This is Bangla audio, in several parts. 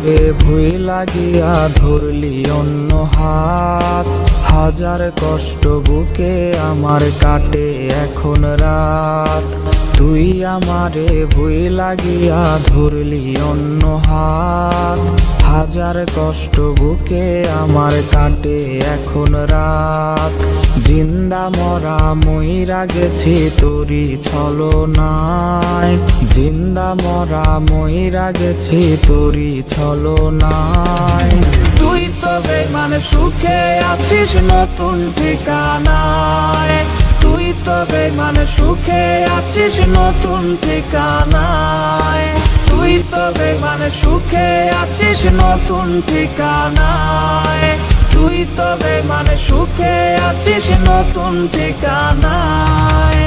আমারে ভুই লাগিয়া ধরলি অন্য হাত। হাজার কষ্ট বুকে আমার কাটে এখন রাত। তুই আমারে ভুই লাগিয়া ধরলি অন্য হাত। হাজার কষ্ট বুকে আমার কাটে এখন রাত। জিন্দা মরা মইরা গেছি তোরি ছলনায়। জিন্দা মরা মইরা গেছি তোরি ছলনায়। তুই তো বেঈমান সুখে আছিস নতুন ঠিকানায়। তুই তো বেঈমান সুখে আছিস নতুন ঠিকানায়। তুই তো বেঈমান সুখে আছিস নতুন ঠিকানায়। তুই তো বেঈমান সুখে আছিস নতুন ঠিকানায়।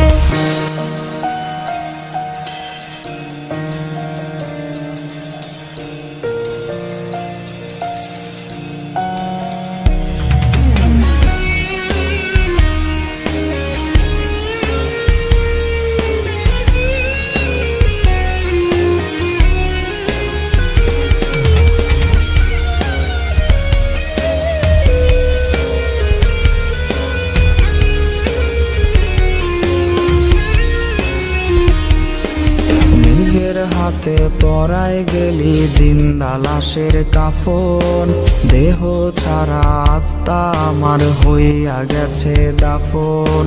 নিজের হাতে পরাই গেলি জিন্দা লাশের কাফন। দেহ ছাড়া আত্মা আমার হইয়া গেছে দাফন।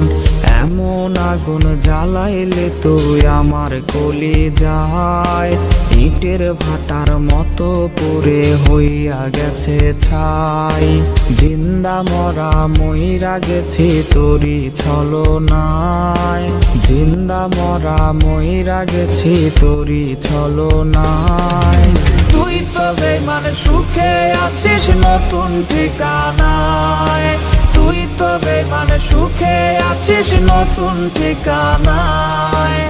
এমন আগুন জ্বালাইলে তুই আমার কলি যায়। ইটের ভাটার মতো পুড়ে হইয়া গেছে ছাই। জিন্দা মরা মইরা গেছি তোরি ছলনায়। জিন্দা মরা মইরা গেছি তোরি ছলনায়। তুই তো বেঈমান সুখে আছিস নতুন ঠিকানায়। তুই তো বেঈমান সুখে আছিস নতুন ঠিকানায়।